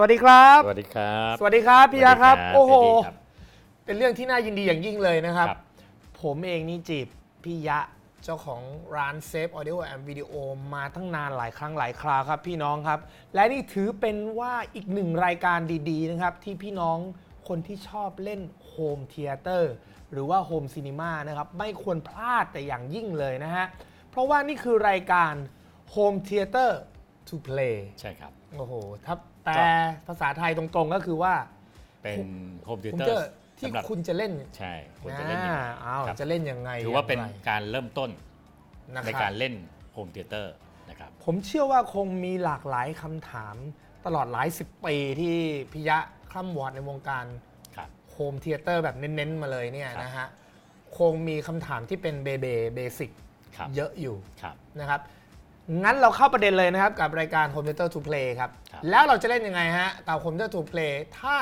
วัสดีครับสวัสดีครับสวัสดีครับพี่ยาครับโอ้โหครับเป็นเรื่องที่น่ายินดีอย่างยิ่งเลยนะครับครับผมเองนี่จีบพี่ยะเจ้าของร้านเซฟออดิโอแอมวิดีโอมาตั้งนานหลายครั้งหลายคราวครับพี่น้องครับและนี่ถือเป็นว่าอีกหนึ่งรายการดีๆนะครับที่พี่น้องคนที่ชอบเล่นโฮมเธียเตอร์หรือว่าโฮมซีนีมานะครับไม่ควรพลาดแต่อย่างยิ่งเลยนะฮะเพราะว่านี่คือรายการ Home Theater to Play ใช่ครับ โอ้โหถ้าแต่ภาษาไทยตรงๆก็คือว่า เป็นโฮมเธีย ผม เตอ เจอ ร์ ที่ สำหรับ คุณจะเล่น ใช่คุณจะเล่นยังไง อ้าว ครับ จะเล่นยังไง ถือว่าเป็น ย่งไร การเริ่มต้น นะค ใน รับ การเล่นโฮมเธียเตอร์นะครับ ผมเชื่อว่าคงมีหลากหลายคำถามตลอดหลายสิบปีที่พิยะคล่ำวอดในวงการ ครับ โฮมเธียเตอร์แบบเน้นๆมาเลยเนี่ย ครับ นะฮะคงมีคำถามที่เป็นเบสิก ครับ เยอะอยู่ ครับ นะครับงั้นเราเข้าประเด็นเลยนะครับกับรายการ Home Theater to Play ครับ ครับ แล้วเราจะเล่นยังไงฮะกับ Home Theater to Play ถ้า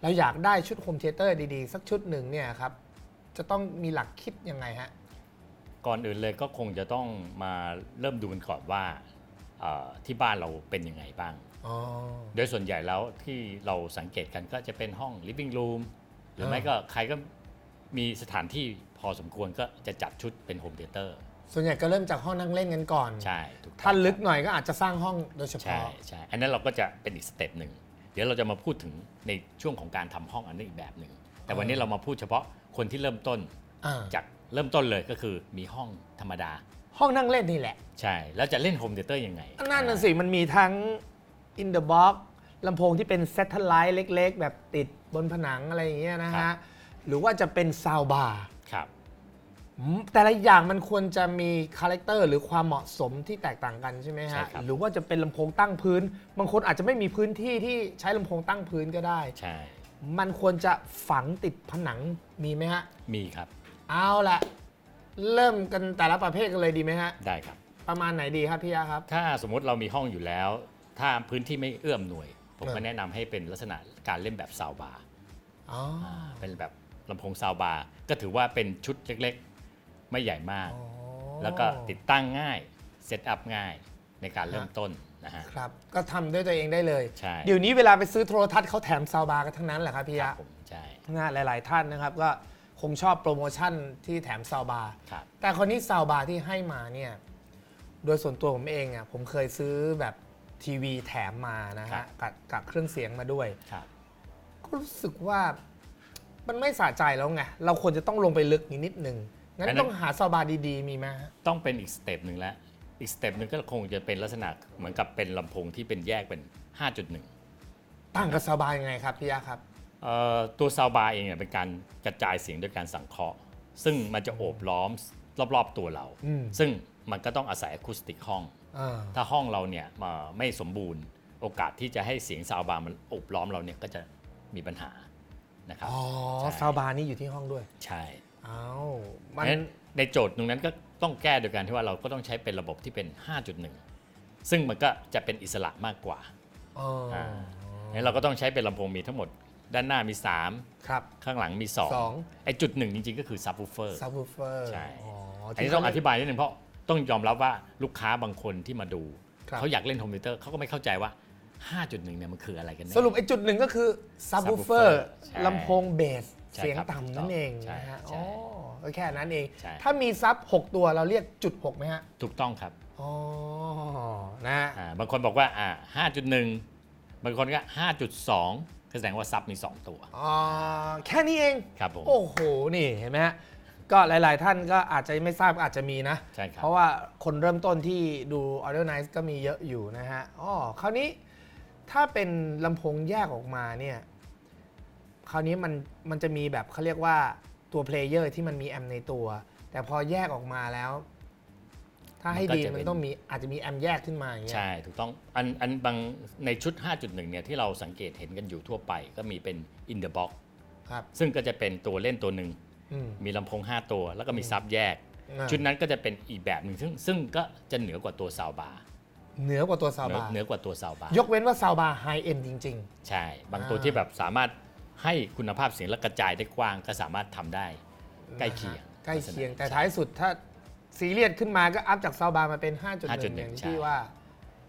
เราอยากได้ชุด Home Theater ดีๆ สักชุดหนึ่งเนี่ยครับจะต้องมีหลักคิดยังไงฮะ ก่อนอื่นเลยก็คงจะต้องมาเริ่มดูกันก่อนว่าที่บ้านเราเป็นยังไงบ้าง อ๋อ โดยส่วนใหญ่แล้วที่เราสังเกตกันก็จะเป็นห้อง living room หรือไม่ก็ใครก็มีสถานที่พอสมควรก็จะจัดชุดเป็นโฮมเธียเตอร์ ส่วนใหญ่ก็เริ่มจากห้องนั่งเล่นกันก่อน ใช่ถูกต้อง ถ้าลึกหน่อยก็อาจจะสร้างห้องโดยเฉ ใช่ พาะ ใช่อันนั้นเราก็จะเป็นอีกสเต็ปหนึ่งเดี๋ยวเราจะมาพูดถึงในช่วงของการทำห้องอันนี้อีกแบบหนึ่งแต่วันนี้เรามาพูดเฉพาะคนที่เริ่มต้น อ่า จากเริ่มต้นเลยก็คือมีห้องธรรมดา ห้องนั่งเล่นนี่แหละ ใช่แล้วจะเล่นโฮมเธียเตอร์ยังไง นั่นน่ะสิมันมีทั้ง in the box ลำโพงที่เป็น satellite เล็กๆ แบบติดบนผนังอะไรอย่างเงี้ยนะฮะหรือว่าจะเป็นซาวบาร์ ครับ แต่ละอย่างมันควรจะมีคาแรคเตอร์หรือความเหมาะสมที่แตกต่างกันใช่ไหม ใช่ ฮะ ครับ หรือว่าจะเป็นลำโพงตั้งพื้น บางคนอาจจะไม่มีพื้นที่ที่ใช้ลำโพงตั้งพื้นก็ได้ ใช่ มันควรจะฝังติดผนังมีไหมฮะ มีครับ เอาละเริ่มกันแต่ละประเภทกันเลยดีไหมฮะ ได้ครับ ประมาณไหนดีครับพี่ยาครับ ถ้าสมมุติเรามีห้องอยู่แล้ว ถ้าพื้นที่ไม่เอื้อมหน่วย ผมก็ เออ แนะนำให้เป็นลักษณะการเล่นแบบซาวบาร์ อ๋อ เป็นแบบลำโพงซาวบาร์ก็ถือว่าเป็นชุดเล็กๆ ไม่ใหญ่มาก อ๋อ แล้วก็ติดตั้งง่ายเซตอัพง่ายในการเริ่มต้นนะฮะ ครับก็ทำด้วยตัวเองได้เลย ใช่ เดี๋ยวนี้เวลาไปซื้อโทรทัศน์เขาแถมซาวบาร์กันทั้งนั้นแหละครับพี่ ค ยา รับผมใช่ งานหลาย ๆ ท่านนะครับก็คงชอบโปรโมชั่นที่แถมซาวบาร์ ครับ แต่คนนี้ซาวบาร์ที่ให้มาเนี่ยโดยส่วนตัวผมเองอ่ะผมเคยซื้อแบบทีวีแถมมานะ ครั ฮะ บ กับเครื่องเสียงมาด้วย ครับ ก็รู้สึกว่ามันไม่สะใจแล้วไงเราควรจะต้องลงไปลึกนิดนึงงั้นต้องหาซาวบาร์ดี ๆ มีไหมฮะ ต้องเป็นอีกสเต็ปหนึ่งแล้วอีกสเต็ปหนึ่งก็คงจะเป็นลักษณะเหมือนกับเป็นลำโพงที่เป็นแยกเป็น 5.1 ต่างกับซาวบาร์ยังไงครับพี่ยาครับ ตัวซาวบาร์เองเนี่ยเป็นการกระจายเสียงด้วยการสังเคราะห์ซึ่งมันจะโอบล้อมรอบๆตัวเรา อืม ซึ่งมันก็ต้องอาศัยอะคูสติกห้อง อ่า ถ้าห้องเราเนี่ยไม่สมบูรณ์โอกาสที่จะให้เสียงซาวบาร์มันโอบล้อมเราเนี่ยก็จะมีปัญหานะครับ อ๋อ ใช่ ซาวบาร์นี่อยู่ที่ห้องด้วย ใช่ อ้าว เพ มัน ราะฉะนั้นในโจทย์ตรงนั้นก็ต้องแก้โดยการที่ว่าเราก็ต้องใช้เป็นระบบที่เป็น 5.1 ซึ่งมันก็จะเป็นอิสระมากกว่า อ๋ออ งั้นเราก็ต้องใช้เป็นลำโพงมีทั้งหมดด้านหน้ามี ครับ 3 ข้างหลังมี สอง 2ไอ้จุดหนึ่งจริงๆก็คือซับวูฟเฟอร์ ซับวูฟเฟอร์ ใช่ อ๋อ อันนี้ต้องอธิบายนิดนึงเพราะต้องยอมรับว่าลูกค้าบางคนที่มาดู ครับ เขาอยากเล่นโฮมเธียเตอร์เขาก็ไม่เข้าใจว่า 5.1 เนี่ยมันคืออะไรกันแน่ สรุปไอ้จุดหนึ่งก็คือซับวูฟเฟอ subwoofer ร์ ใช่ ลำโพงเบส ใช่ เสียง ครับ ต่ำนั่นเอง ใช่ นะฮะ ใช่ อ๋อก็แค่นั้นเอง ใช่ ถ้ามีซับ6 ตัวเราเรียกจุด6ไหมฮะ ถูกต้องครับ อ๋อนะฮะ บางคนบอกว่า5.1 บางคนก็ 5.2 ก็แสดงว่าซับมี 2 ตัว อ๋อแค่นี้เอง ครับผม โอ้โห นี่เห็นไหมฮะ ก็หลาย ๆ ท่านก็อาจจะไม่ทราบก็อาจจะมีนะ ใช่ครับ เพราะว่าคนเริ่มต้นที่ดู Audio Nice ก็มีเยอะอยู่นะฮะ อ๋อ คราวนี้ถ้าเป็นลำโพงแยกออกมาเนี่ย คราวนี้มันจะมีแบบเขาเรียกว่าตัวเพลเยอร์ที่มันมีแอมป์ในตัว แต่พอแยกออกมาแล้ว ถ้าให้ดีมันต้องมีอาจจะมีแอมป์แยกขึ้นมาอย่างเงี้ย ใช่ถูกต้องอันบางในชุด 5.1 เนี่ยที่เราสังเกตเห็นกันอยู่ทั่วไป ก็มีเป็น in the box ครับ ซึ่งก็จะเป็นตัวเล่นตัวหนึ่ง อืม มีลำโพง 5 ตัว แล้วก็มีซับแยก อ่า ชุดนั้นก็จะเป็นอีกแบบหนึ่งซึ่งก็จะเหนือกว่าตัวซาวบาร์ เหนือกว่าตัวซาวบาร์ เหนือกว่าตัวซาวบาร์ ยกเว้นว่าซาวบาร์ไฮเอ็นจริง ใช่ บางตัวที่แบบสามารถให้คุณภาพเสียงและกระจายได้กว้างก็สามารถทำได้ ๆ ใกล้เคียง ใกล้เคียง แต่ท้ายสุดถ้าซีเรียสขึ้นมาก็อัพจากซาวบาร์มาเป็น 5.1 5.1 อย่าง ใช่ ที่ว่า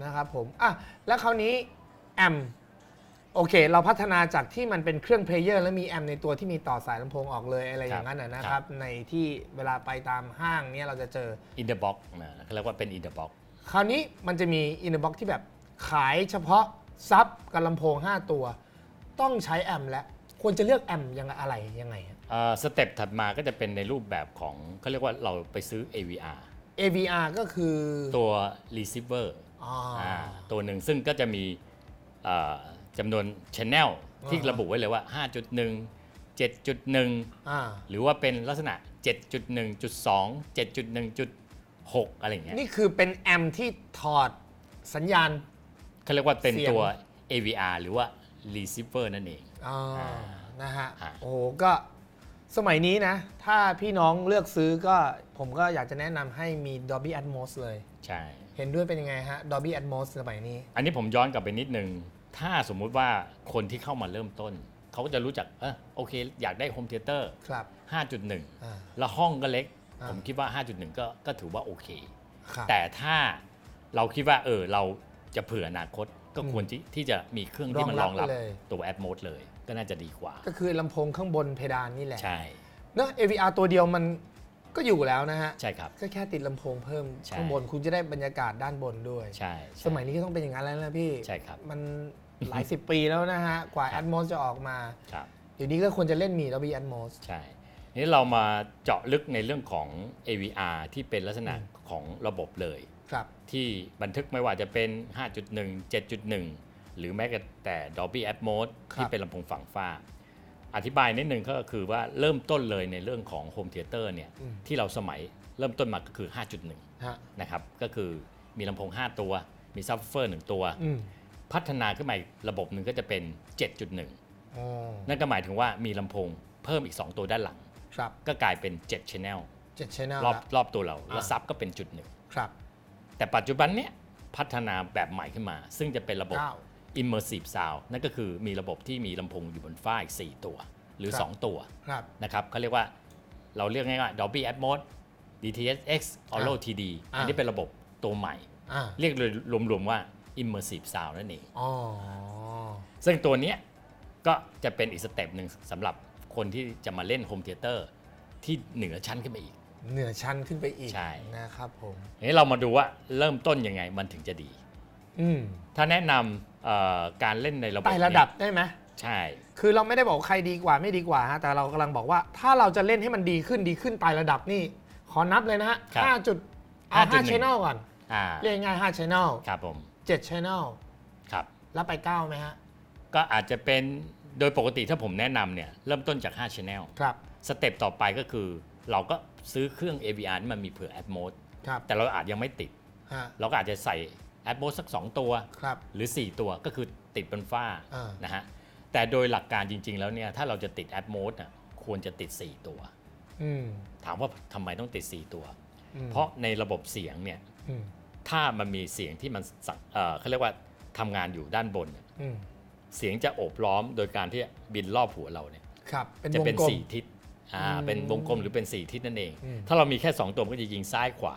นะครับผมอ่ะแล้วคราวนี้แอม โอเค เราพัฒนาจากที่มันเป็นเครื่องเพลเยอร์แล้วมีแอมในตัวที่มีต่อสายลำโพงออกเลยอะไรอย่างนั้นนะครับ ในที่เวลาไปตามห้างเนี่ยเราจะเจอ in the box นะเขาเรียกว่าเป็น in the box คราวนี้มันจะมีอินเ e อร์บ็อกที่แบบขายเฉพาะซับกับลำโพง 5 ตัว ต้องใช้แอมและควรจะเลือกแอมยังไงอะไรยังไง สเต็ปถัดมาก็จะเป็นในรูปแบบของเขาเรียกว่าเราไปซื้อ AVR AVR ก็คือ ตัว receiver อ๋อ ตัวหนึ่งซึ่งก็จะมีจำนวน channel ที่ระบุไว้เลยว่า 5.1 7.1 หรือว่าเป็นลักษณะ 7.1.2 7.1.6 อะไรอย่างเงี้ย นี่คือเป็นแอมที่ถอดสัญญาณ เขาเรียกว่าเป็น เสียง ตัว AVR หรือว่า receiver นั่นเอง นะฮะ อ่า โอ้โหก็สมัยนี้นะ ถ้าพี่น้องเลือกซื้อก็ผมก็อยากจะแนะนำให้มี Dolby Atmos เลย ใช่ เห็นด้วยเป็นยังไงฮะ Dolby Atmos สมัยนี้ อันนี้ผมย้อนกลับไปนิดนึง ถ้าสมมุติว่าคนที่เข้ามาเริ่มต้น เขาก็จะรู้จักโอเค อยากได้โฮมเทเตอร์ ครับ 5.1 แล้วห้องก็เล็ก อ่า ผมคิดว่า 5.1 ก็ถือว่าโอเค ครับ แต่ถ้าเราคิดว่าเราจะเผื่ออนาคต ก็ควรที่จะมีเครื่องที่มันรองรับ เลย ตัว App Mode เลย ก็น่าจะดีกว่า ก็คือลำโพงข้างบนเพดานนี่แหละ ใช่ เนอะ AVR ตัวเดียวมันก็อยู่แล้วนะฮะ ใช่ครับ ก็แค่ติดลำโพงเพิ่ม ใช่ ข้างบนคุณจะได้บรรยากาศด้านบนด้วย ใช่ สมัยนี้ก็ต้องเป็นอย่างนั้นแล้วนะพี่ ใช่ครับ มันหลายสิบปีแล้วนะฮะ กว่า ครับ Atmos จะออกมา ครับ เดี๋ยวนี้ก็ควรจะเล่นมี Dolby Atmos ใช่ นี่เรามาเจาะลึกในเรื่องของ AVR ที่เป็นลักษณะของระบบเลย ครับ ที่บันทึกไม่ว่าจะเป็น 5.1 7.1 หรือแม้แต่ Dolby Atmos ที่เป็นลำโพงฝั่งฟ้า อธิบายนิดนึงก็คือว่าเริ่มต้นเลยในเรื่องของ Home Theater เนี่ยที่เราสมัยเริ่มต้นมาก็คือ 5.1 ฮะ นะครับก็คือมีลำโพง 5 ตัว มีซับวูเฟอร์ 1 ตัว อืม พัฒนาขึ้นมาอีกระบบหนึ่งก็จะเป็น 7.1 อ๋อ นั่นก็หมายถึงว่ามีลำโพงเพิ่มอีก 2 ตัวด้านหลัง ครับ ก็กลายเป็น 7 Channel 7 Channel รอบตัวเรา แล้วซับก็เป็นจุดหนึ่ง ครับ แต่ปัจจุบันเนี้ยพัฒนาแบบใหม่ขึ้นมา ซึ่งจะเป็นระบบ 9 Immersive Sound นั่นก็คือมีระบบที่มีลำโพงอยู่บนฟ้าอีก 4 ตัว หรือ ครับ 2 ตัว ครับ นะครับเขาเรียกว่าเราเรียกง่ายๆว่า Dolby Atmos DTS:X Audio TD อันนี้เป็นระบบตัวใหม่ อ่า เรียกเลยรวมๆว่า Immersive Sound นั่นเอง อ๋อ ซึ่งตัวเนี้ยก็จะเป็นอีกสเต็ปหนึ่งสำหรับคนที่จะมาเล่นโฮมเทเตอร์ที่เหนือชั้นขึ้นไปอีก เหนือชั้นขึ้นไปอีก ใช่ นะครับผม ทีนี้เรามาดูว่าเริ่มต้นยังไงมันถึงจะดี อืม ถ้าแนะนำการเล่นในระบบ ไต่ระดับได้ไหม ใช่ คือเราไม่ได้บอกว่าใครดีกว่าไม่ดีกว่าฮะแต่เรากำลังบอกว่าถ้าเราจะเล่นให้มันดีขึ้นไต่ระดับนี่ขอนับเลยนะฮะ ครับ 5จุดเอา5 channel ก่อน อ่า เรียกง่ายๆ5 channel ครับผม 7 channel ครับ แล้วไป 9ไหมฮะ ก็อาจจะเป็นโดยปกติถ้าผมแนะนำเนี่ยเริ่มต้นจาก 5 Channel ครับ สเต็ปต่อไปก็คือเราก็ซื้อเครื่อง AVR ที่มันมีเผื่อ Atmos ครับ แต่เราอาจยังไม่ติด ฮะ เราก็อาจจะใส่ Atmos สัก 2 ตัว ครับ หรือ 4 ตัวก็คือติดบนฟ้า อ่าน นะฮะแต่โดยหลักการจริง ๆ แล้วเนี่ยถ้าเราจะติด Atmos น่ะควรจะติด 4 ตัว อืม ถามว่าทำไมต้องติด 4 ตัว อืม เพราะในระบบเสียงเนี่ย อืม ถ้ามันมีเสียงที่มันเขาเรียกว่าทำงานอยู่ด้านบนเนี่ย อืม เสียงจะโอบล้อมโดยการที่บินรอบหัวเราเนี่ย ครับเป็น จะ วง เป็น กลม 4 ทิศเป็นวงกลมหรือเป็น 4 ทิศนั่นเอง อืม ถ้าเรามีแค่ 2 ตัวมันก็จะยิงซ้ายขวา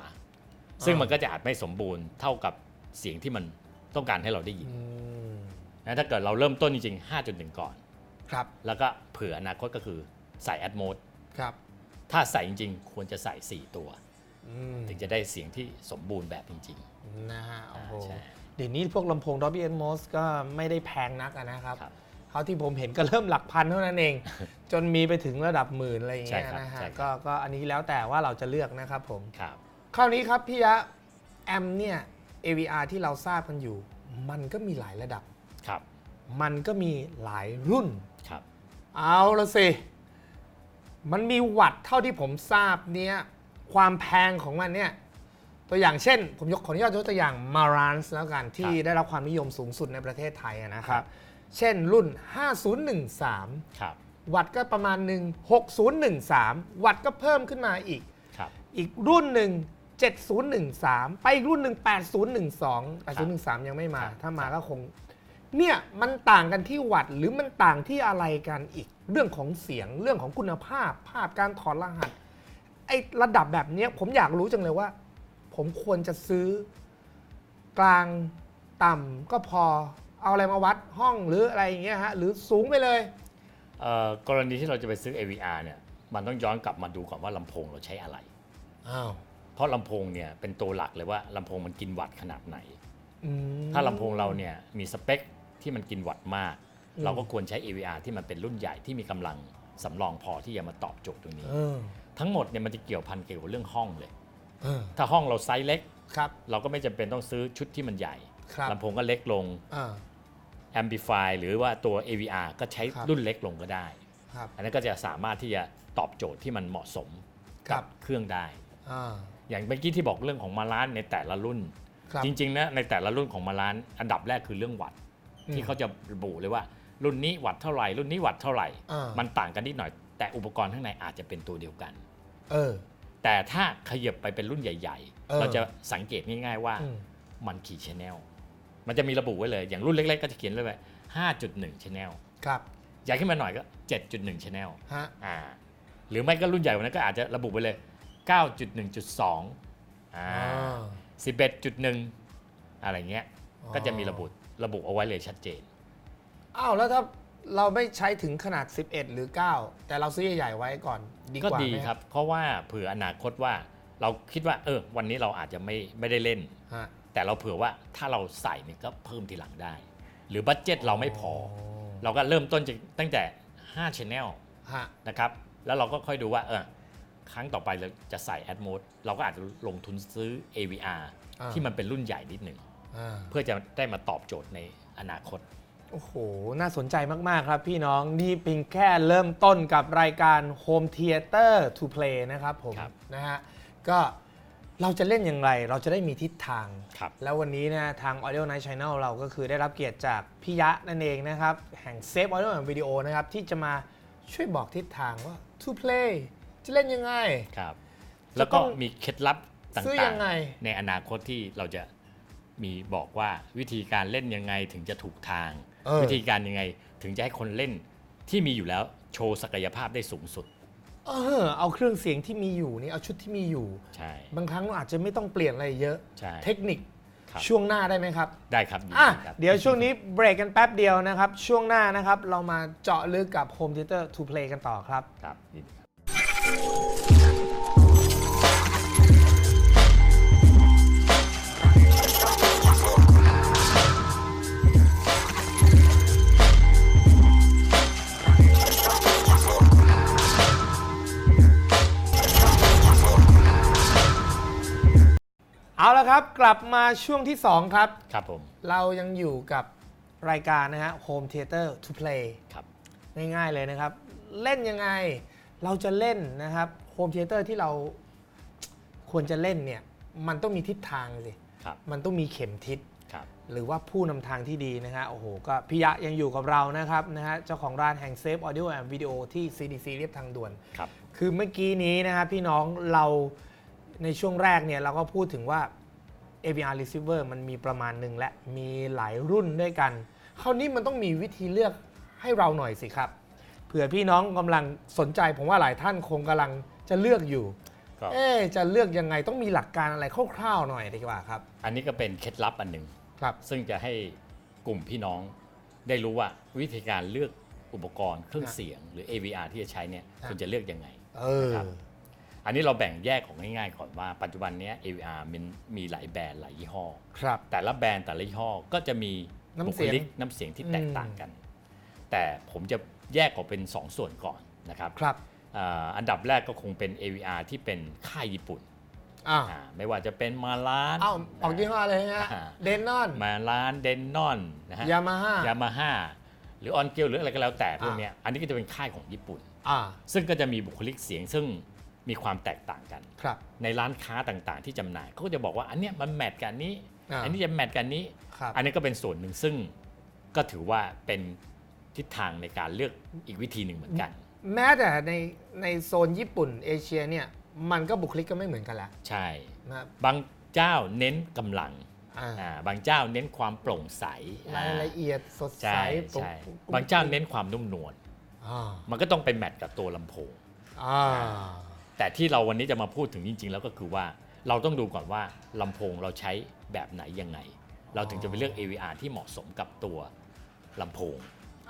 ซึ่งมันก็จะอาจไม่สมบูรณ์เท่ากับเสียงที่มันต้องการให้เราได้ยิน อืม นะถ้าเกิดเราเริ่มต้นจริงๆ 5.1 ก่อน ครับ แล้วก็เผื่ออนาคตก็คือใส่แอดโมด ครับ ถ้าใส่จริงๆ ควรจะใส่ 4 ตัว อืม ถึงจะได้เสียงที่สมบูรณ์แบบจริง นะฮะโอ้โห ใช่ เดี๋ยวนี้พวกลำโพง Dolby Atmos ก็ไม่ได้แพงนักอะนะครับ ครับ เท่าที่ผมเห็นก็เริ่มหลักพันเท่านั้นเอง จนมีไปถึงระดับหมื่นอะไรอย่างเงี้ย ใช่ครับ นะฮะ ใช่ครับ ก็อันนี้แล้วแต่ว่าเราจะเลือกนะครับผม ๆ ครับ คราวนี้ครับพี่ยะแอมเนี่ย AVR ที่เราทราบกันอยู่ มันก็มีหลายระดับ ครับ มันก็มีหลายรุ่น ครับ เอาละสิ มันมีวัตต์เท่าที่ผมทราบเนี่ยความแพงของมันเนี่ยตัวอย่างเช่น ผมขออนุญาตยกตัวอย่าง Marantz แล้วกันที่ได้รับความนิยมสูงสุดในประเทศไทยอะนะครับ เช่นรุ่น 5013 ครับ วัตต์ก็ประมาณหนึ่ง6013 วัตต์ก็เพิ่มขึ้นมาอีก ครับ อีกรุ่นหนึ่ง7013 ไปอีกรุ่นหนึ่ง8012 8013 ยังไม่มา ครับ ถ้ามาก็คง เนี่ยมันต่างกันที่วัตต์หรือมันต่างที่อะไรกันอีก เรื่องของเสียงเรื่องของคุณภาพ ภาพการถอดรหัส ไอ้ระดับแบบเนี้ยผมอยากรู้จังเลยว่า ผมควรจะซื้อกลางต่ำก็พอ เอาอะไรมาวัดห้องหรืออะไรอย่างเงี้ยฮะหรือสูงไปเลย กรณีที่เราจะไปซื้อ AVR เนี่ยมันต้องย้อนกลับมาดูก่อนว่าลำโพงเราใช้อะไร อ้าว เพราะลำโพงเนี่ยเป็นตัวหลักเลยว่าลำโพงมันกินวัตต์ขนาดไหน อืม ถ้าลำโพงเราเนี่ยมีสเปคที่มันกินวัตต์มาก อืม เราก็ควรใช้ AVR ที่มันเป็นรุ่นใหญ่ที่มีกำลังสำรองพอที่จะมาตอบโจทย์ตรงนี้ เออ ทั้งหมดเนี่ยมันจะเกี่ยวพันเกี่ยวกับเรื่องห้องเลย เออ ถ้าห้องเราไซส์เล็ก ครับ เราก็ไม่จำเป็นต้องซื้อชุดที่มันใหญ่ ครับ ลำโพงก็เล็กลง อ่า Amplify หรือว่าตัว AVR ก็ใช้ ครับ รุ่นเล็กลงก็ได้ ครับ อันนั้นก็จะสามารถที่จะตอบโจทย์ที่มันเหมาะสม ครั กับ เครื่องได้ อ่า อย่างเมื่อกี้ที่บอกเรื่องของมาล้านในแต่ละรุ่น ครับ จริงๆนะในแต่ละรุ่นของมาล้านอันดับแรกคือเรื่องวัตต์ อืม ที่เขาจะระบุเลยว่ารุ่นนี้วัตต์เท่าไหร่รุ่นนี้วัตต์เท่าไหร่ อ่ามั มันต่างกันนิดหน่อย แต่อุปกรณ์ข้างในอาจจะเป็นตัวเดียวกัน เออ แต่ถ้าขยับไปเป็นรุ่นใหญ่ เออ ๆ เราจะสังเกตง่ายๆว่า อืม มันกี่ชแนลมันจะมีระบุไว้เลย อย่างรุ่นเล็กๆก็จะเขียนเลยว่า 5.1 channel ครับ ใหญ่ขึ้นมาหน่อยก็ 7.1 channel ฮะ หรือไม่ก็รุ่นใหญ่กว่านั้นก็อาจจะระบุไปเลย 9.1.2 อ่า 11.1 อะไรเงี้ย อ๋อ ก็จะมีระบุเอาไว้เลยชัดเจน อ้าวแล้วถ้าเราไม่ใช้ถึงขนาด 11 หรือ 9 แต่เราซื้อใหญ่ๆไว้ก่อนดี ก็ กว่า ดี ไหม ครับ เพราะว่าเผื่ออนาคตว่าเราคิดว่าวันนี้เราอาจจะไม่ได้เล่น ฮะ แต่เราเผื่อว่าถ้าเราใส่เนี่ยก็เพิ่มทีหลังได้ หรือบัตเจ็ตเราไม่พอ เราก็เริ่มต้นจากตั้งแต่ 5 channel ฮะ นะครับ แล้วเราก็ค่อยดูว่าครั้งต่อไปเราจะใส่ Add Mode เราก็อาจจะลงทุนซื้อ AVR อ่า ที่มันเป็นรุ่นใหญ่นิดหนึ่ง อ่า เพื่อจะได้มาตอบโจทย์ในอนาคต โอ้โห น่าสนใจมาก ๆ ครับพี่น้อง นี่เพียงแค่เริ่มต้นกับรายการ Home Theater to Play นะครับผม ครับ นะฮะ ก็เราจะเล่นอย่างไร เราจะได้มีทิศทาง ครับ แล้ววันนี้นะทาง Audio Night Channel เราก็คือได้รับเกียรติจากพี่ยะนั่นเองนะครับ แห่ง Safe Audio and Video นะครับ ที่จะมาช่วยบอกทิศทางว่า to play จะเล่นยังไง ครับ จะ แล้ว ต้ ก็ อง มีเคล็ดลับต่ ซื้อ า ยัง งไง ๆ ในอนาคตที่เราจะมีบอกว่าวิธีการเล่นยังไงถึงจะถูกทาง วิธีการยังไงถึงจะให้คนเล่นที่มีอยู่แล้วโชว์ศักยภาพได้สูงสุด เอาเครื่องเสียงที่มีอยู่นี่เอาชุดที่มีอยู่ ใช่ บางครั้งเราอาจจะไม่ต้องเปลี่ยนอะไรเยอะ ใช่ เทคนิค ครับ ช่วงหน้าได้ไหมครับ ได้ครับยิน อ่ะ ดีครับ เดี๋ยวช่วงนี้เบรกกันแป๊บเดียวนะครับ ช่วงหน้านะครับ เรามาเจาะลึกกับ Home Theater to Play กันต่อครับ ครับยินดีครับ เอาละครับ กลับมาช่วงที่ 2 ครับ ครับผม เรายังอยู่กับรายการนะฮะ Home Theater to Play ครับ ง่ายๆเลยนะครับ เล่นยังไง เราจะเล่นนะครับ Home Theater ที่เราควรจะเล่นเนี่ย มันต้องมีทิศทางสิ ครับ มันต้องมีเข็มทิศ ครับ หรือว่าผู้นำทางที่ดีนะฮะโอ้โหก็พี่ยะยังอยู่กับเรานะครับนะฮะเจ้าของร้านแห่ง Safe Audio and Video ที่ CDC เรียบทางด่วน ครับ คือเมื่อกี้นี้นะครับพี่น้องเราในช่วงแรกเนี่ยเราก็พูดถึงว่า AVR receiver มันมีประมาณหนึ่งและมีหลายรุ่นด้วยกัน คราวนี้มันต้องมีวิธีเลือกให้เราหน่อยสิครับเผื่อพี่น้องกำลังสนใจผมว่าหลายท่านคงกำลังจะเลือกอยู่ ครับ จะเลือกยังไงต้องมีหลักการอะไรคร่าวๆหน่อยดีกว่าครับ อันนี้ก็เป็นเคล็ดลับอันหนึ่ง ครับ ซึ่งจะให้กลุ่มพี่น้องได้รู้ว่าวิธีการเลือกอุปกรณ์เครื่องเสียงหรือ AVR ที่จะใช้เนี่ย ครับ คุณจะเลือกยังไง ครับ อันนี้เราแบ่งแยกของง่ายๆก่อนว่าปัจจุบันนี้ AVR มันมีหลายแบรนด์หลายยี่ห้อ ครับ แต่ละแบรนด์แต่ละยี่ห้อก็จะมี น้ำ บุ เสี ค ยง ลิกน้ำเสียงที่แตกต่างกัน แต่ผมจะแยกออกเป็น 2 ส่วนก่อนนะครับ ครับ อันดับแรกก็คงเป็น AVR ที่เป็นค่ายญี่ปุ่น อ้าว ไม่ว่าจะเป็นมาลาน อ้าวออกยี่ห้อเลยฮะ อ่า เดนนอน มาลานเดนนอนนะฮะ ยามาฮ่าย ามาฮ่าหรือออนเกลหรืออะไรก็แล้วแต่พวกเนี้ยอันนี้ก็จะเป็นค่ายของญี่ปุ่น อ่า ซึ่งก็จะมีบุคลิกเสียงซึ่งมีความแตกต่างกัน ครับ ในร้านค้าต่างๆ ที่จำหน่ายเขาก็จะบอกว่าอันเนี้ยมันแมทกันนี้ อ่า อันนี้จะแมทกันนี้ ครับ อันนี้ก็เป็นส่วนหนึ่งซึ่งก็ถือว่าเป็นทิศทางในการเลือกอีกวิธีหนึ่งเหมือนกัน แม้แต่ในโซนญี่ปุ่นเอเชียเนี่ยมันก็บุคลิกก็ไม่เหมือนกันแล้ว ใช่ นะครับ บางเจ้าเน้นกำลัง อ่า บางเจ้าเน้นความโปร่งใส รายละเอียดสดใส ใช่ ตรง ใช่บางเจ้าเน้นความนุ่มนวล อ่า มันก็ต้องไปแมทกับตัวลำโพง อ่า แต่ที่เราวันนี้จะมาพูดถึงจริง ๆ แล้วก็คือว่าเราต้องดูก่อนว่าลำโพงเราใช้แบบไหนยังไง เราถึงจะไปเลือก AVR ที่เหมาะสมกับตัวลำโพง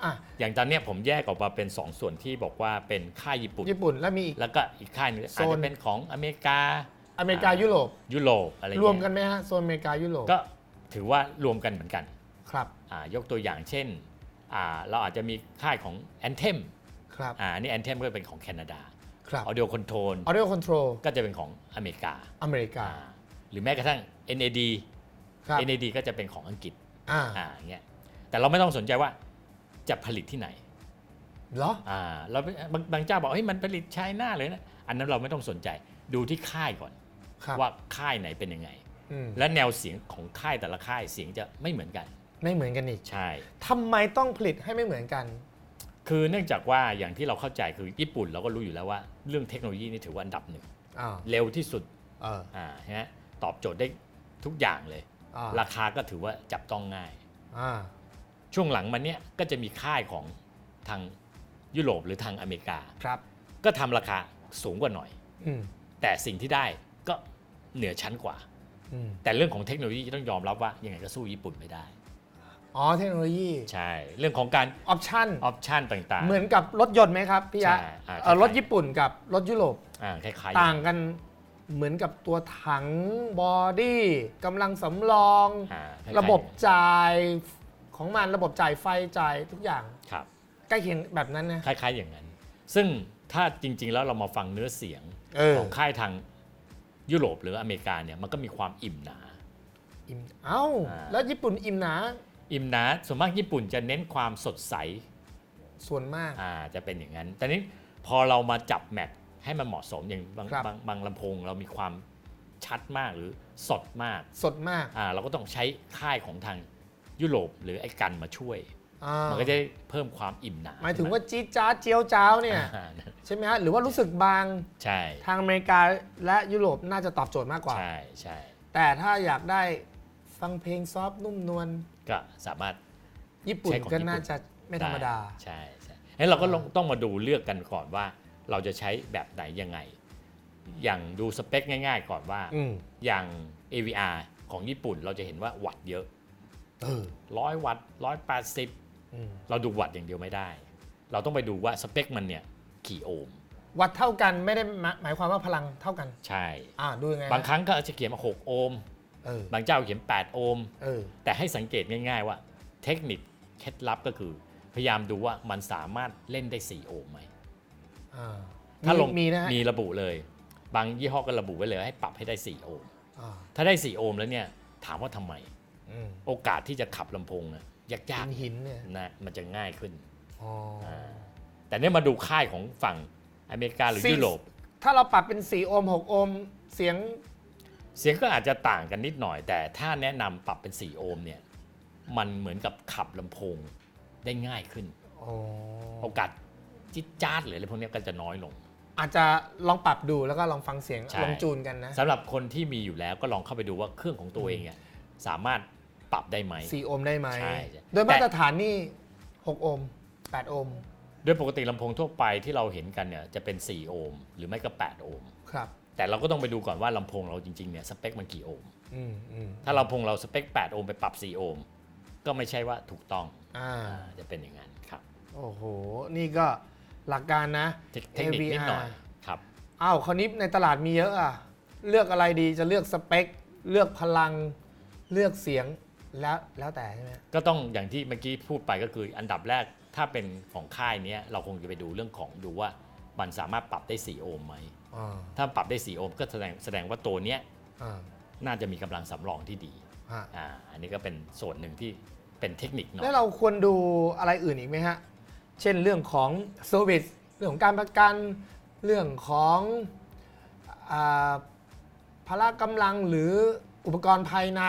อ่ะ อย่างตอนเนี้ยผมแยกออกมาเป็น 2 ส่วนที่บอกว่าเป็นค่ายญี่ปุ่น ญี่ปุ่นแล้วมีอีก แล้วก็อีกค่ายหนึง โซ อาจ น จะเป็นของอเมริกา อเมริกายุโรป ยุโรปอะไร รวม เงี้ย กันไหมฮะโซนอเมริกายุโรป ก็ถือว่ารวมกันเหมือนกัน ครับ ยกตัวอย่างเช่นเราอาจจะมีค่ายของ Anthem ครับ อันนี้ Anthem ก็เป็นของแคนาดา ครับ Audio Control Audio Control ก็จะเป็นของอเมริกา อเมริกา หรือแม้กระทั่ง NAD ครับ NAD ก็จะเป็นของอังกฤษ อ่า เงี้ยแต่เราไม่ต้องสนใจว่าจะผลิตที่ไหน เหรอ เราบางเจ้าบอกเฮ้ยมันผลิตไชน่าเลยนะอันนั้นเราไม่ต้องสนใจดูที่ค่ายก่อน ครับ ว่าค่ายไหนเป็นยังไง อืม และแนวเสียงของค่ายแต่ละค่ายเสียงจะไม่เหมือนกัน ไม่เหมือนกันอีก ใช่ ทำไมต้องผลิตให้ไม่เหมือนกัน คือเนื่องจากว่าอย่างที่เราเข้าใจคือญี่ปุ่นเราก็รู้อยู่แล้วว่าเรื่องเทคโนโลยีนี่ถือว่าอันดับหนึ่ง อ่า เร็วที่สุด เออ ฮะตอบโจทย์ได้ทุกอย่างเลย อ่า ราคาก็ถือว่าจับต้องง่าย อ่า ช่วงหลังมาเนี้ยก็จะมีค่ายของทางยุโรปหรือทางอเมริกา ครับ ก็ทำราคาสูงกว่าหน่อย อืม แต่สิ่งที่ได้ก็เหนือชั้นกว่า อืม แต่เรื่องของเทคโนโลยีต้องยอมรับว่ายังไงก็สู้ญี่ปุ่นไม่ได้ อ๋อเทคโนโลยี ใช่ เรื่องของการ ออปชั่น ออปชันต่างๆ เหมือนกับรถยนต์ไหมครับพี่ยะ ใช่คล้ายๆ รถญี่ปุ่นกับรถยุโรป คล้ายๆ ต่างกันเหมือนกับตัวถังบอดี้กำลังสำรอง คล้ายๆ ระบบจ่ายของมันระบบจ่ายไฟจ่ายทุกอย่าง ครับ ใกล้เคียงแบบนั้นนะ คล้ายๆอย่างนั้น ซึ่งถ้าจริง ๆ แล้วเรามาฟังเนื้อเสียง เออ ของค่ายทางยุโรปหรืออเมริกาเนี่ยมันก็มีความอิ่มหนา อิ่มเอ้า แล้วญี่ปุ่นอิ่มหนา อิ่มหนาส่วนมากญี่ปุ่นจะเน้นความสดใส ส่วนมาก จะเป็นอย่างนั้น แต่นี้พอเรามาจับแมทให้มันเหมาะสมอย่างบาง ครับ บางลำโพงเรามีความชัดมากหรือสดมาก สดมาก เราก็ต้องใช้ค่ายของทางยุโรปหรือไอ้กันมาช่วย อ่า มันก็จะเพิ่มความอิ่มหนา หมายถึงว่าจี๊ดจ๊าดเจียวจ้าวเนี่ย อ่า ใช่ไหมฮะหรือว่ารู้สึกบาง ใช่ ทางอเมริกาและยุโรปน่าจะตอบโจทย์มากกว่า ใช่ใช่ แต่ถ้าอยากได้ฟังเพลงซอฟต์นุ่มนวล ก็สามารถ ญี่ปุ่น ใช่ของ ก็ ญี่ปุ่น น่าจะไม่ธรรมดา ใช่ใช่งั้นเราก็ต้องมาดูเลือกกันก่อนว่าเราจะใช้แบบไหนยังไง อย่างดูสเปคง่ายๆ ก่อนว่า อืม อย่าง AVR ของญี่ปุ่นเราจะเห็นว่าวัตต์เยอะ เออ 100 วัตต์180 อืม เราดูวัตต์อย่างเดียวไม่ได้ เราต้องไปดูว่าสเปคมันเนี่ยกี่โอห์ม วัดเท่ากันไม่ได้หมายความว่าพลังเท่ากัน ใช่ ดูยังไง บางครั้งก็อาจจะเขียนมา6โอห์ม เออบ างเจ้าเขียน8โอห์ม เออ แต่ให้สังเกตง่ายๆว่าเทคนิคเคล็ดลับก็คือ พยายามดูว่ามันสามารถเล่นได้4โอห์มไหม อ่า ถ้าลง มีนะฮะ มีระบุเลย บางยี่ห้อก็ระบุไว้เลยให้ปรับให้ได้4โอห์ม อ่า ถ้าได้4โอห์มแล้วเนี่ยถามว่าทำไม อืม โอกาสที่จะขับลำโพงนะยาก หินเนี่ย ๆนะมันจะง่ายขึ้น อ๋ออ แต่เนี่ยมาดูค่ายของฝั่งอเมริกาหรือยุโรป ถ้าเราปรับเป็น4โอห์ม6โอห์มเสียง เสียงก็อาจจะต่างกันนิดหน่อย แต่ถ้าแนะนำปรับเป็น4โอห์มเนี่ยมันเหมือนกับขับลำโพงได้ง่ายขึ้น อ๋อ โอกาสจิ๊ดจ๊าดหรืออะไรพวกเนี้ยก็จะน้อยลง อาจจะลองปรับดูแล้วก็ลองฟังเสียง ใช่ ลองจูนกันนะ สำหรับคนที่มีอยู่แล้วก็ลองเข้าไปดูว่าเครื่องของตัวเองเนี่ยสามารถปรับได้ไหม 4โอห์มได้ไหม ใช่ โดยมาตรฐานนี่6โอห์ม8โอห์ม โดยปกติลำโพงทั่วไปที่เราเห็นกันเนี่ยจะเป็น4โอห์มหรือไม่ก็8โอห์ม ครับ แต่เราก็ต้องไปดูก่อนว่าลำโพงเราจริงๆเนี่ยสเปคมันกี่โอห์ม อืม ถ้าลำโพงเราสเปค8โอห์มไปปรับ4โอห์มก็ไม่ใช่ว่าถูกต้อง จะเป็นอย่างนั้นครับ โอ้โห นี่ก็หลักการนะ เทคนิคนิดหน่อยครับ อ้าวคราวนี้ในตลาดมีเยอะอ่ะ เลือกอะไรดีจะเลือกสเปค เลือกพลัง เลือกเสียงแล้วแต่ใช่ไหม ก็ต้องอย่างที่เมื่อกี้พูดไปก็คืออันดับแรกถ้าเป็นของค่ายเนี้ยเราคงจะไปดูเรื่องของดูว่ามันสามารถปรับได้4โอห์มไหม อ่า ถ้าปรับได้4โอห์มก็แสดงว่าตัวเนี้ย อ่า น่าจะมีกำลังสำรองที่ดี ฮะ อันนี้ก็เป็นส่วนหนึ่งที่เป็นเทคนิคหน่อ แล้ ยว เราควรดูอะไรอื่นอีกไหมฮะ เช่นเรื่องของเซอร์วิสเรื่องของการประกัน เรื่องของพละกำลังหรืออุปกรณ์ภายใน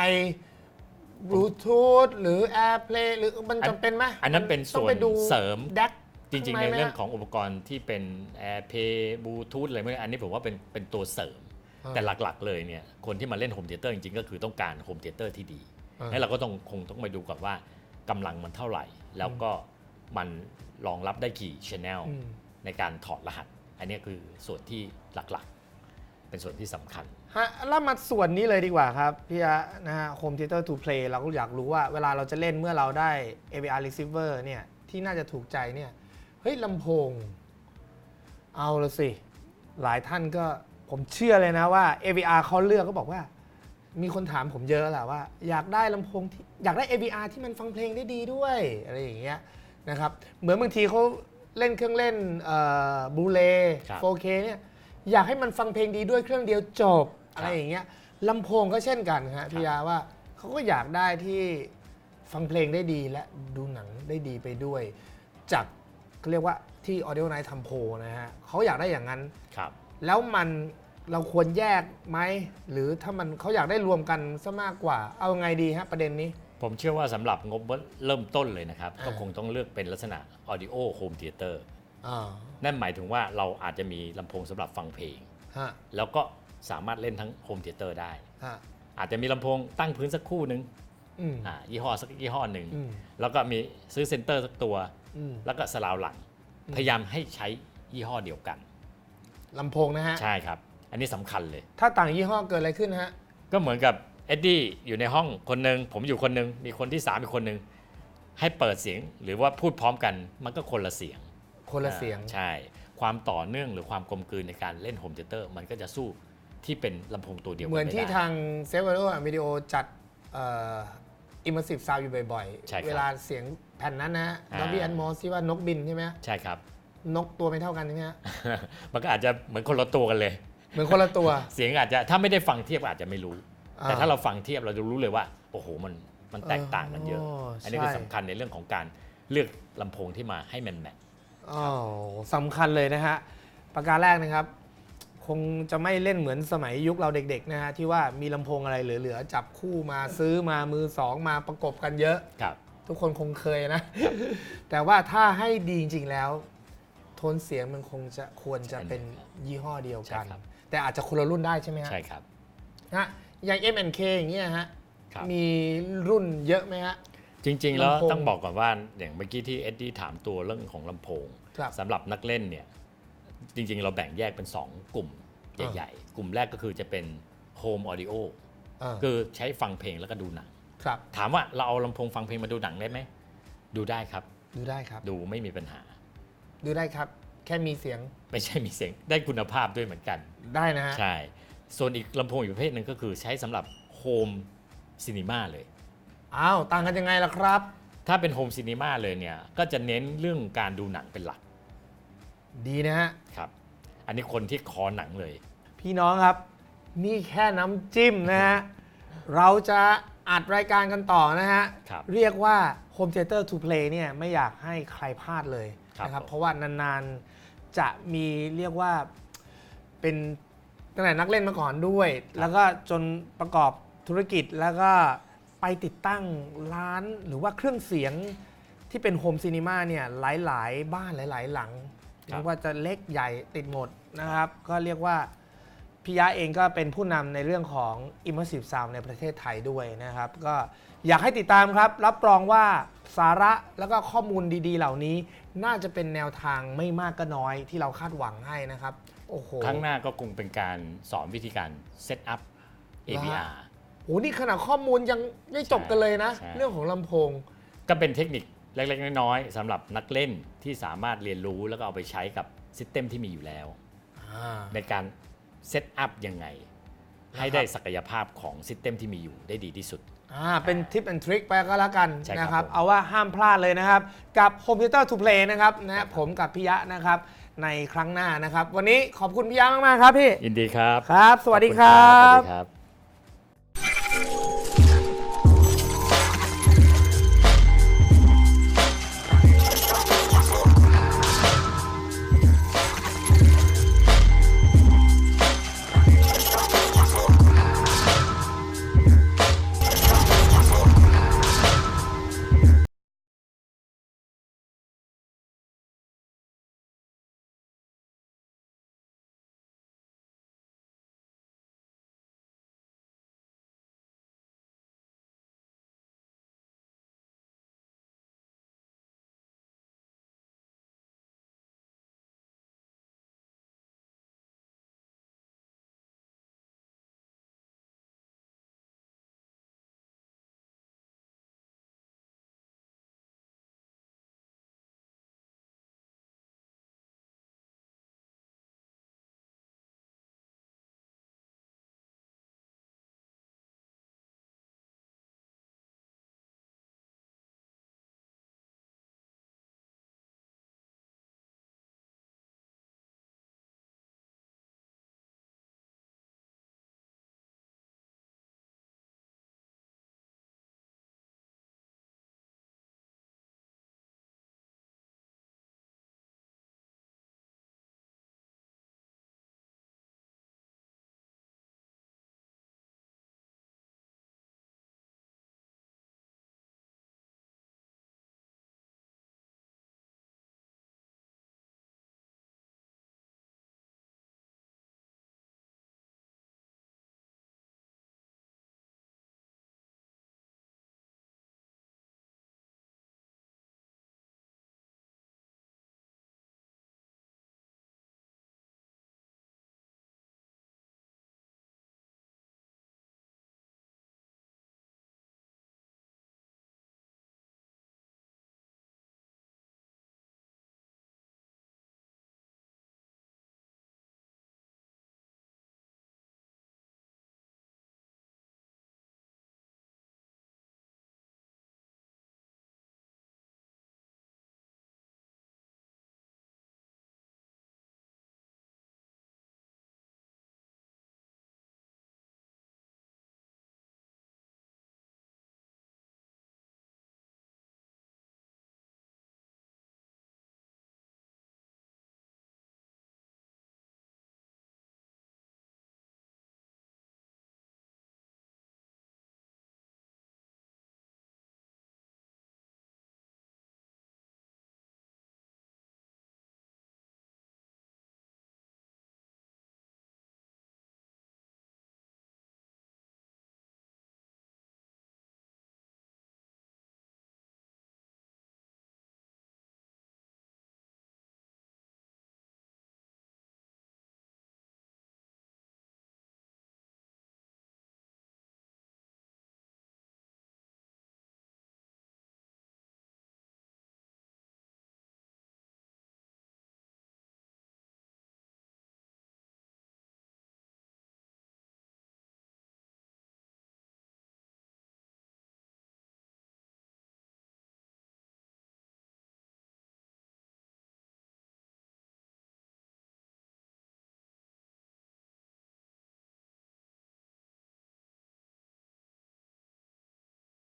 บลูทูธหรือ AirPlay หรือมันจำเป็นไหม อันนั้นเป็นส่วน ต้องไดู เสริม แดก จริงๆ ข้า ใน ในไหม เรื่องของอุปกรณ์ที่เป็น AirPlay Bluetooth อะไรพวกนี้อันนี้ผมว่าเป็นตัวเสริม แต่หลักๆเลยเนี่ยคนที่มาเล่นโฮมเธียเตอร์จริงๆ ก็คือต้องการโฮมเธียเตอร์ที่ดีให้เราก็คงต้องไปดูก่อนว่ากำลังมันเท่าไหร่ แล้วก็มันรองรับได้กี่ช anel ในการถอดรหัส อันนี้คือส่วนที่หลักๆ เป็นส่วนที่สำคัญ ฮะแล้วมาส่วนนี้เลยดีกว่าครับพี่ยะนะฮะ Home Theater to Play เราก็อยากรู้ว่าเวลาเราจะเล่นเมื่อเราได้ AVR Receiver เนี่ยที่น่าจะถูกใจเนี่ยเฮ้ยลำโพงเอาละสิหลายท่านก็ผมเชื่อเลยนะว่า AVR เขาเลือกก็บอกว่ามีคนถามผมเยอะแหละว่าอยากได้ลำโพงที่อยากได้ AVR ที่มันฟังเพลงได้ดีด้วยอะไรอย่างเงี้ยนะครับเหมือนบางทีเขาเล่นเครื่องเล่นบลูเรย์ ครับ 4K เนี่ยอยากให้มันฟังเพลงดีด้วยเครื่องเดียวจบอะไรอย่างเงี้ยลำโพงก็เช่นกันฮะพี่ยาว่าเขาก็อยากได้ที่ฟังเพลงได้ดีและดูหนังได้ดีไปด้วยจากเขาเรียกว่าที่ Audio Night ทำโพลนะฮะเขาอยากได้อย่างนั้น ครับ แล้วมันเราควรแยกไหมหรือถ้ามันเขาอยากได้รวมกันซะมากกว่าเอาไงดีฮะประเด็นนี้ ผมเชื่อว่าสำหรับงบเริ่มต้นเลยนะครับ อ่า ก็คงต้องเลือกเป็นลักษณะ Audio Home Theater อ่า นั่นหมายถึงว่าเราอาจจะมีลำโพงสำหรับฟังเพลง ฮะ แล้วก็สามารถเล่นทั้ง Home Theater ได้ ฮะ อาจจะมีลำโพงตั้งพื้นสักคู่หนึ่ง อืม ยี่ห้อสักยี่ห้อหนึ่ง อืม แล้วก็มีซื้อเซนเตอร์สักตัว อืม แล้วก็สลาวหลัง พยายามให้ใช้ยี่ห้อเดียวกัน ลำโพงนะฮะ ใช่ครับ อันนี้สำคัญเลย ถ้าต่างยี่ห้อเกิดอะไรขึ้นฮะ ก็เหมือนกับเอ็ดดี้อยู่ในห้องคนหนึ่งผมอยู่คนหนึ่งมีคนที่3อีกคนหนึ่งให้เปิดเสียงหรือว่าพูดพร้อมกันมันก็คนละเสียง คนละเสียง ใช่ ความต่อเนื่องหรือความกลมกลืนในการเล่นโฮมเทเตอร์มันก็จะสู้ที่เป็นลำโพงตัวเดียวกั เหมือนที่ ไได้ ทางเซฟวิดีโอจัดimmersive sound อยู่บ่อย ใช่ครับ เวลาเสียงแผ่นนั้นนะฮะ อ่า Dolby Atmos ที่ว่านกบินใช่ไหมฮะ ใช่ครับ นกตัวไม่เท่ากันใช่ไหมฮะ มันก็อาจจะเหมือนคนละตัวกันเลย เหมือนคนละตัว เสียงอาจจะถ้าไม่ได้ฟังเทียบอาจจะไม่รู้ อ่า แต่ถ้าเราฟังเทียบเราจะรู้เลยว่าโอ้โหมันแตกต่างกันเยอะ อันนี้คือ ใช่ สำคัญในเรื่องของการเลือกลำโพงที่มาให้แมท อ๋อสำคัญเลยนะฮะ ประการแรกนะครับ คงจะไม่เล่นเหมือนสมัยยุคเราเด็กๆนะฮะ ที่ว่ามีลำโพงอะไรเหลือๆ จับคู่มาซื้อมามือสองมาประกบกันเยอะ ครับ ทุกคนคงเคยนะ แต่ว่าถ้าให้ดีจริงๆแล้ว โทนเสียงมันคงจะควรจะเป็นยี่ห้อเดียวกัน ใช่ครับ แต่อาจจะคนละรุ่นได้ใช่ไหมฮะ ใช่ครับ ฮะอย่าง M&K อย่างเงี้ยฮะ ครับ มีรุ่นเยอะไหมฮะ จริงๆ แล้ว ลำโพง ต้องบอกก่อนว่าอย่างเมื่อกี้ที่เอ็ดดี้ถามตัวเรื่องของลำโพง ครับ สำหรับนักเล่นเนี่ยจริงๆ เราแบ่งแยกเป็น 2 กลุ่มใหญ่ๆ กลุ่มแรกก็คือจะเป็น Home Audio คือใช้ฟังเพลงแล้วก็ดูหนัง ครับ ถามว่าเราเอาลำโพงฟังเพลงมาดูหนังได้ไหมดูได้ครับ ดูได้ครับ ดูไม่มีปัญหา ดูได้ครับ แค่มีเสียง ไม่ใช่มีเสียงได้คุณภาพด้วยเหมือนกัน ได้นะฮะ ใช่ ส่วนอีกลำโพงอีกประเภทหนึ่งก็คือใช้สำหรับโฮมซีนีมาเลย อ้าว ต่างกันยังไงล่ะครับ ถ้าเป็นโฮมซีนีมาเลยเนี่ยก็จะเน้นเรื่องการดูหนังเป็นหลัก ดีนะฮะ ครับ อันนี้คนที่คอหนังเลย พี่น้องครับ นี่แค่น้ำจิ้มนะฮะ เราจะอัดรายการกันต่อนะฮะ ครับ เรียกว่า Home Theater to Play เนี่ยไม่อยากให้ใครพลาดเลยนะครับ ผม เพราะว่านานๆจะมีเรียกว่าเป็นตั้งแต่นักเล่นมาก่อนด้วย แล้วก็จนประกอบธุรกิจแล้วก็ไปติดตั้งร้านหรือว่าเครื่องเสียงที่เป็นโฮมซีนีมาเนี่ยหลายๆ บ้านหลาย ๆ หลัง ครับ ไม่ว่าจะเล็กใหญ่ติดหมดนะครับ ก็เรียกว่าพี่ยะเองก็เป็นผู้นำในเรื่องของ Immersive Sound ในประเทศไทยด้วยนะครับ ก็อยากให้ติดตามครับ รับรองว่าสาระแล้วก็ข้อมูลดีๆ เหล่านี้น่าจะเป็นแนวทางไม่มากก็น้อยที่เราคาดหวังให้นะครับ โอ้โห ครั้งหน้าก็คงเป็นการสอนวิธีการเซตอัพ AVR โหนี่ขนาดข้อมูลยังไม่จบกันเลยนะ ใช่ เรื่องของลำโพง ก็เป็นเทคนิคเล็กๆ น้อยๆสำหรับนักเล่นที่สามารถเรียนรู้แล้วก็เอาไปใช้กับซิสเต็มที่มีอยู่แล้ว ในการเซตอัพยังไง ให้ได้ศักยภาพของซิสเต็มที่มีอยู่ได้ดีที่สุด เป็นทิปแอนทริคไปก็แล้วกัน ใช่ครับ นะครับ ผม เอาว่าห้ามพลาดเลยนะครับ กับ Home Theater to Play นะครับนะผมกับพี่ยะนะครับในครั้งหน้านะครับ วันนี้ขอบคุณพี่ยะมาก ๆ ครับพี่ ยินดีครับ ครับ สวัสดีครั ขอบ ณสวัสดีครับ